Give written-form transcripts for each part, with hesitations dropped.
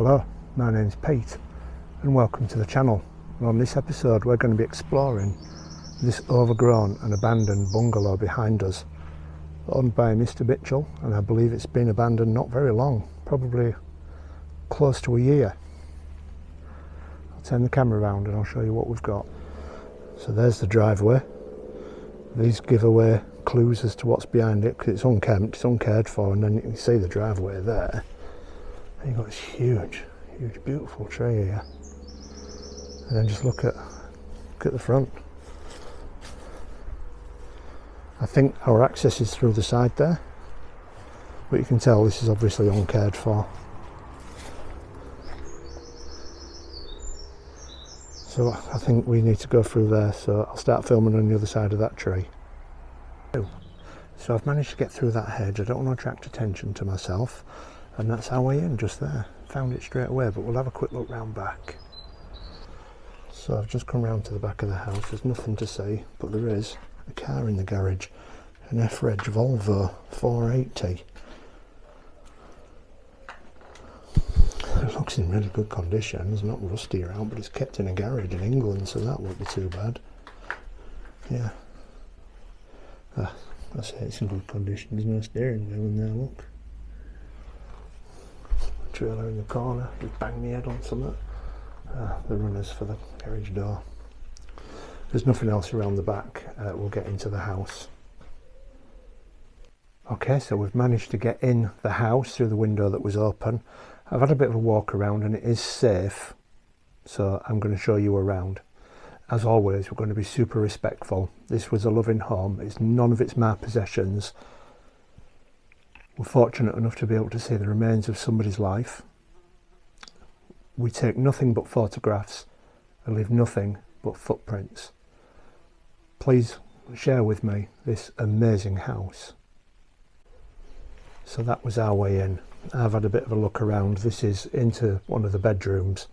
Hello, my name's Pete and welcome to the channel. And on this episode we're going to be exploring this overgrown and abandoned bungalow behind us, owned by Mr. Mitchell, and I believe it's been abandoned not very long, probably close to a year. I'll turn the camera around and I'll show you what we've got. So there's the driveway. These give away clues as to what's behind it because it's unkempt, it's uncared for, and then you can see the driveway there. And you've got this huge, beautiful tree here. And then just look at the front. I think our access is through the side there, but you can tell this is obviously uncared for. So I think we need to go through there, so I'll start filming on the other side of that tree. So I've managed to get through that hedge. I don't want to attract attention to myself, and that's our way in just there. Found it straight away, but we'll have a quick look round back. So I've just come round to the back of the house. There's nothing to see, but there is a car in the garage, an F-Reg Volvo 480. It looks in really good condition. It's not rusty around, but it's kept in a garage in England, so that won't be too bad. Yeah. That's it, it's in good condition. There's no steering wheel in there, look. Trailer in the corner, just banged my head on something. The runners for the garage door. There's nothing else around the back. We'll get into the house. Okay, so we've managed to get in the house through the window that was open. I've had a bit of a walk around and it is safe, so I'm going to show you around. As always, we're going to be super respectful. This was a loving home. It's none of it's my possessions. We're fortunate enough to be able to see the remains of somebody's life. We take nothing but photographs and leave nothing but footprints. Please share with me this amazing house. So that was our way in. I've had a bit of a look around. This is into one of the bedrooms,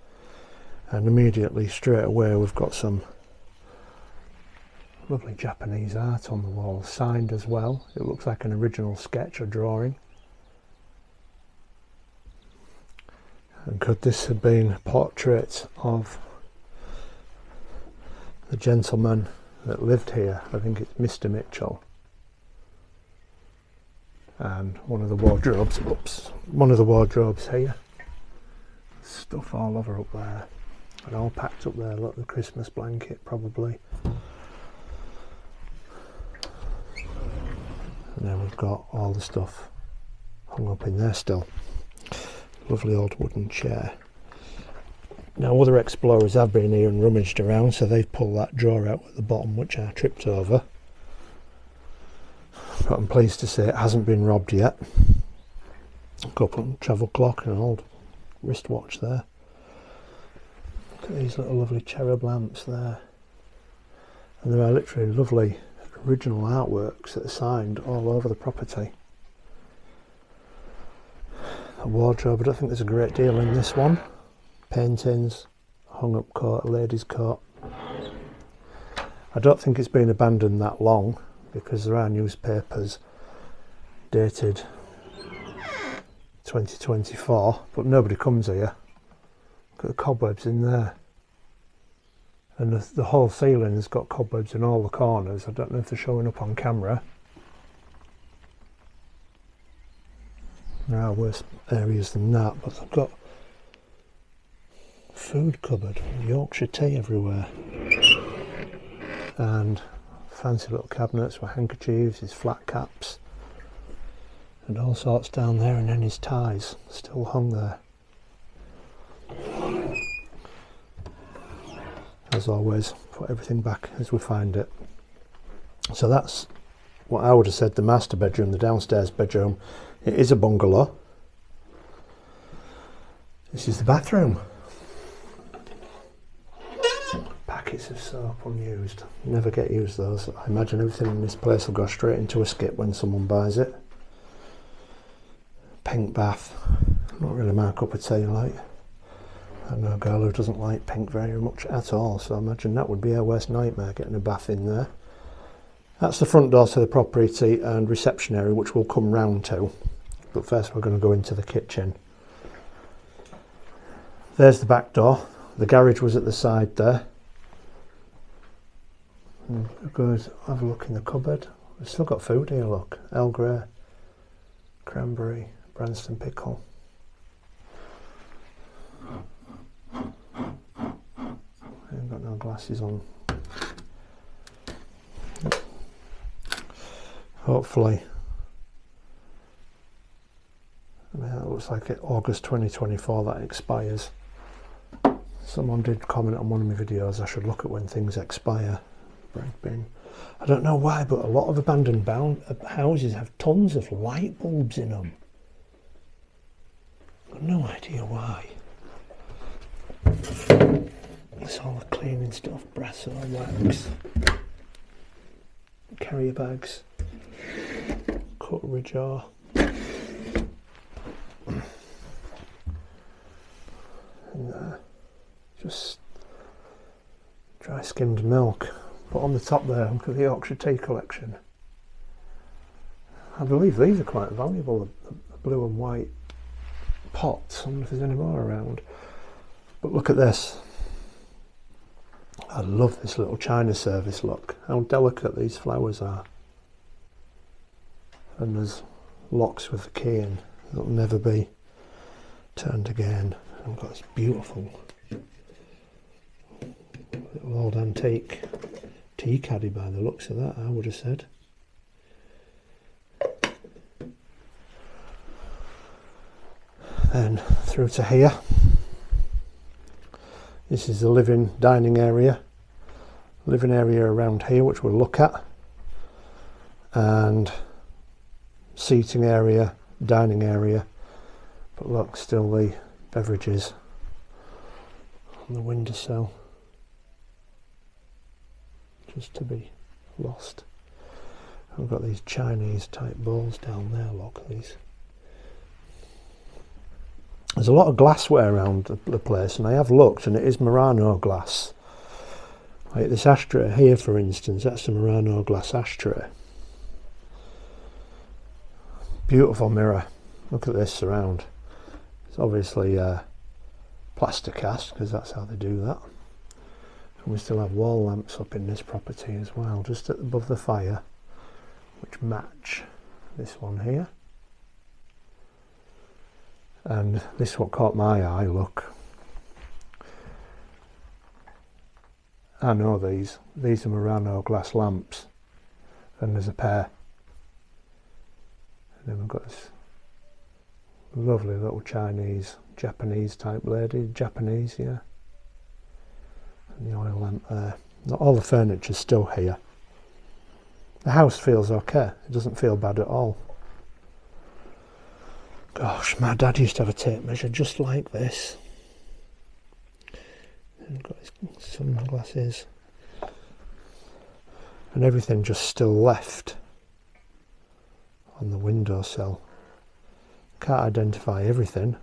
and immediately straight away we've got some lovely Japanese art on the wall, signed as well. It looks like an original sketch or drawing. And could this have been a portrait of the gentleman that lived here? I think it's Mr. Mitchell. And one of the wardrobes, here. Stuff all over up there. And all packed up there, look, the Christmas blanket probably. And then we've got all the stuff hung up in there still. Lovely old wooden chair. Now other explorers have been here and rummaged around, so they've pulled that drawer out at the bottom which I tripped over. But I'm pleased to say it hasn't been robbed yet. A couple travel clock and an old wristwatch there. Look at these little lovely cherub lamps there. And there are literally lovely original artworks that are signed all over the property. A wardrobe, I don't think there's a great deal in this one. Paintings, hung up coat, a lady's coat. I don't think it's been abandoned that long, because there are newspapers dated 2024, but nobody comes here. Look at the cobwebs in there. And the whole ceiling has got cobwebs in all the corners. I don't know if they're showing up on camera. There are worse areas than that, but they've got food cupboard, Yorkshire tea everywhere. And fancy little cabinets with handkerchiefs, his flat caps, and all sorts down there, and then his ties still hung there. As always, put everything back as we find it. So that's what I would have said the master bedroom, the downstairs bedroom. It is a bungalow. This is the bathroom. Packets of soap unused. Never get used those. I imagine everything in this place will go straight into a skip when someone buys it. Pink bath. Not really my cup of tea, like. I know a girl who doesn't like pink very much at all, so I imagine that would be her worst nightmare, getting a bath in there. That's the front door to the property and reception area, which we'll come round to. But first we're going to go into the kitchen. There's the back door. The garage was at the side there. And go have a look in the cupboard. We've still got food here, look. Earl Grey, cranberry, Branston pickle. I haven't got no glasses on. Hopefully, I mean, that looks like it, August 2024 that expires. Someone did comment on one of my videos I should look at when things expire. Break bin. I don't know why, but a lot of abandoned houses have tons of light bulbs in them. I've no idea why. It's all the cleaning stuff, brasso, wax, carrier bags, cutlery jar. And just dry skimmed milk. But on the top there, look at the Yorkshire tea collection. I believe these are quite valuable, the blue and white pots. I wonder if there's any more around. But look at this. I love this little china service, look. How delicate these flowers are. And there's locks with the key in. It'll never be turned again. And we've got this beautiful little old antique tea caddy by the looks of that, I would have said. Then through to here. This is the living dining area. Living area around here, which we'll look at. And seating area, dining area. But look, still the beverages on the windowsill. Just to be lost. I've got these Chinese type bowls down there, look, these. There's a lot of glassware around the place, and I have looked, and it is Murano glass. Like this ashtray here, for instance, that's a Murano glass ashtray. Beautiful mirror. Look at this surround. It's obviously plaster cast, because that's how they do that. And we still have wall lamps up in this property as well, just above the fire, which match this one here. And this is what caught my eye, look. I know these are Murano glass lamps, and there's a pair. And then we've got this lovely little Chinese, Japanese type lady, Japanese, yeah. And the oil lamp there. Not all the furniture's still here. The house feels okay, it doesn't feel bad at all. Gosh, my dad used to have a tape measure just like this. And got his sunglasses. And everything just still left on the windowsill. Can't identify everything,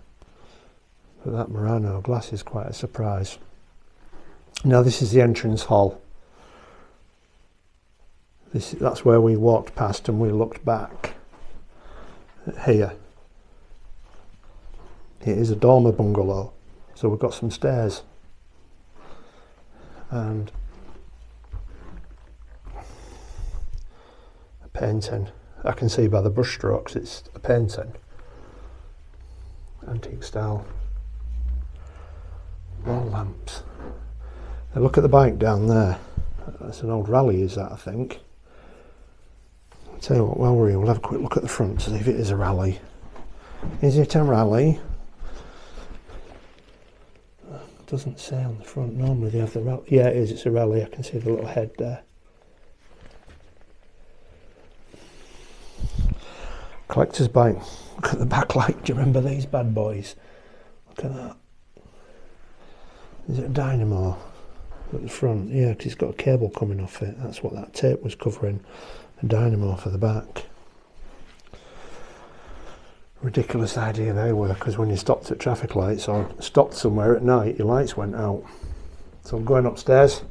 but that Murano glass is quite a surprise. Now this is the entrance hall. That's where we walked past and we looked back. Here. It is a dormer bungalow, so we've got some stairs. And a painting. I can see by the brush strokes it's a painting. Antique style. Wall lamps. Now look at the bike down there. That's an old rally, is that, I think. I'll tell you what, while we're here, we'll have a quick look at the front to see if it is a rally. Is it a rally? Doesn't say on the front. Normally they have the rally. Yeah, it is. It's a rally. I can see the little head there. Collector's bike. Look at the backlight. Do you remember these bad boys? Look at that. Is it a dynamo at the front? Yeah, because it's got a cable coming off it. That's what that tape was covering. A dynamo for the back. Ridiculous idea they were, because when you stopped at traffic lights or stopped somewhere at night, your lights went out. So I'm going upstairs.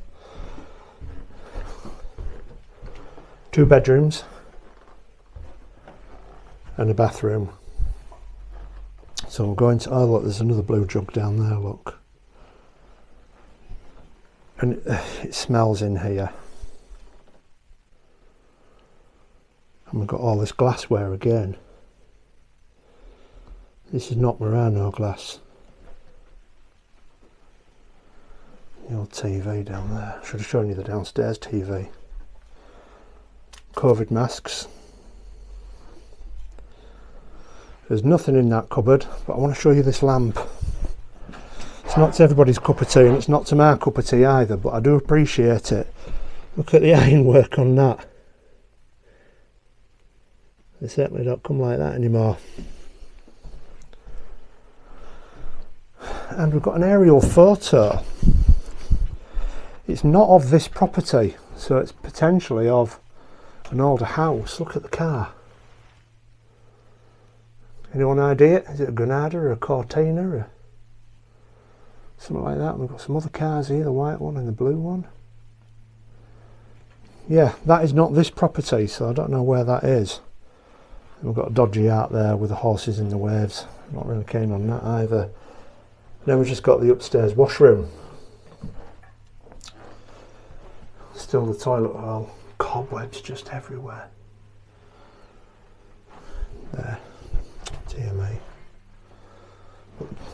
2 bedrooms and a bathroom. So I'm going to, oh look, there's another blue jug down there, look. And it smells in here. And we've got all this glassware again. This is not Murano glass. The old TV down there. Should have shown you the downstairs TV. COVID masks. There's nothing in that cupboard, but I want to show you this lamp. It's not to everybody's cup of tea, and it's not to my cup of tea either, but I do appreciate it. Look at the ironwork on that. They certainly don't come like that anymore. And we've got an aerial photo. It's not of this property, so it's potentially of an older house. Look at the car. Anyone idea? Is it a Granada or a Cortina or something like that? We've got some other cars here, the white one and the blue one. Yeah, that is not this property, so I don't know where that is. And we've got a dodgy art there with the horses in the waves. Not really keen on that either. Then we've just got the upstairs washroom. Still the toilet roll. Cobwebs just everywhere. There. Dear me.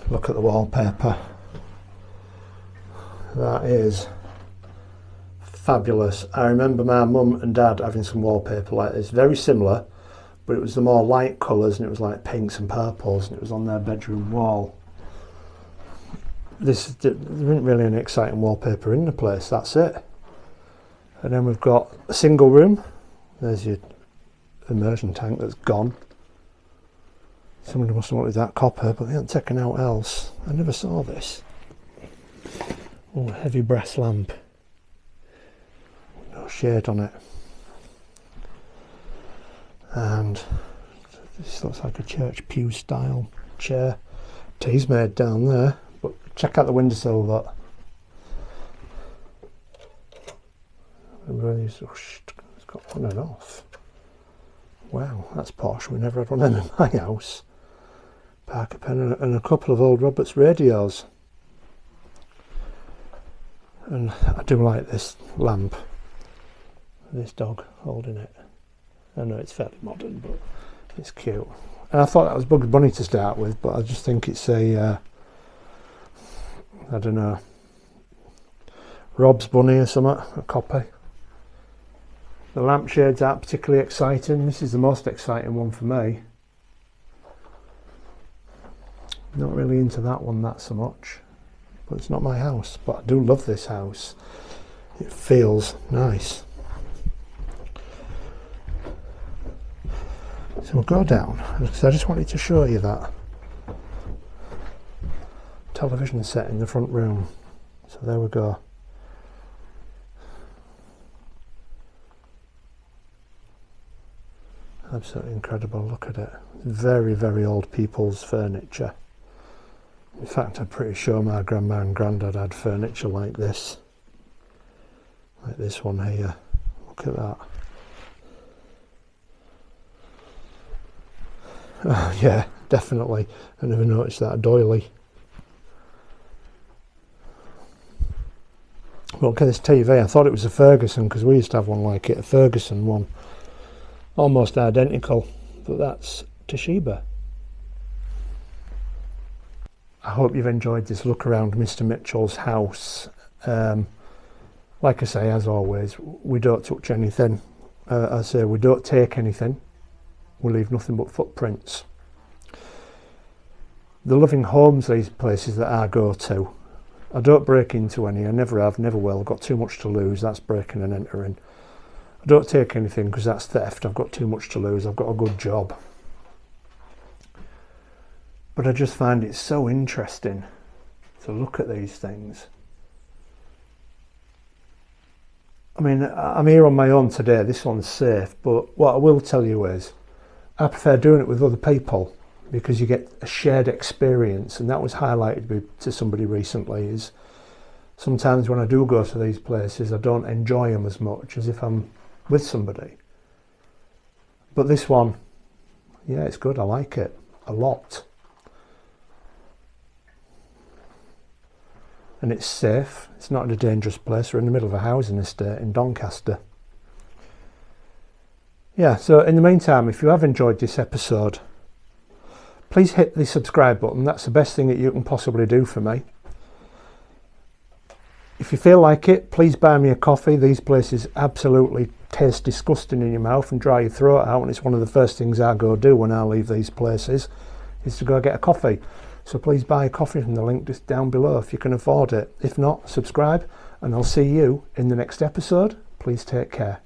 Look at the wallpaper. That is fabulous. I remember my mum and dad having some wallpaper like this. Very similar, but it was the more light colours, and it was like pinks and purples, and it was on their bedroom wall. There isn't really any exciting wallpaper in the place, that's it. And then we've got a single room. There's your immersion tank that's gone. Somebody must have wanted that copper, but they haven't taken out else. I never saw this. Oh, heavy brass lamp. No shade on it. And this looks like a church pew style chair. Tea's made down there, but check out the windowsill, look. It's got on and off. Wow, that's posh. We never had one of them in my house. Parker pen and a couple of old Roberts radios. And I do like this lamp. This dog holding it. I know it's fairly modern, but it's cute. And I thought that was Bugs Bunny to start with, but I just think it's a I don't know, Rob's Bunny or something, a copy. The lampshades aren't particularly exciting. This is the most exciting one for me. Not really into that one that so much, but it's not my house. But I do love this house. It feels nice. So we'll go down, because I just wanted to show you that television set in the front room. So there we go. Absolutely incredible, look at it. Very, very old people's furniture. In fact, I'm pretty sure my grandma and granddad had furniture like this. Like this one here. Look at that. Oh yeah, definitely. I never noticed that doily. Well, look at this TV. I thought it was a Ferguson, because we used to have one like it, a Ferguson one. Almost identical, but that's Toshiba. I hope you've enjoyed this look around Mr. Mitchell's house. Like I say, as always, we don't touch anything. I say we don't take anything. We leave nothing but footprints. The loving homes, these places that I go to, I don't break into any. I never have, never will. I've got too much to lose. That's breaking and entering. I don't take anything because that's theft. I've got too much to lose. I've got a good job. But I just find it so interesting to look at these things. I mean, I'm here on my own today. This one's safe. But what I will tell you is, I prefer doing it with other people, because you get a shared experience. And that was highlighted to somebody recently, is sometimes when I do go to these places, I don't enjoy them as much as if I'm with somebody. But this one, yeah, it's good. I like it a lot. and it's safe. It's not in a dangerous place. We're in the middle of a housing estate in Doncaster. Yeah, so in the meantime, if you have enjoyed this episode, please hit the subscribe button. That's the best thing that you can possibly do for me. If you feel like it, please buy me a coffee. These places absolutely taste disgusting in your mouth and dry your throat out, and it's one of the first things I go do when I leave these places is to go get a coffee. So please buy a coffee from the link just down below if you can afford it. If not, subscribe, and I'll see you in the next episode. Please take care.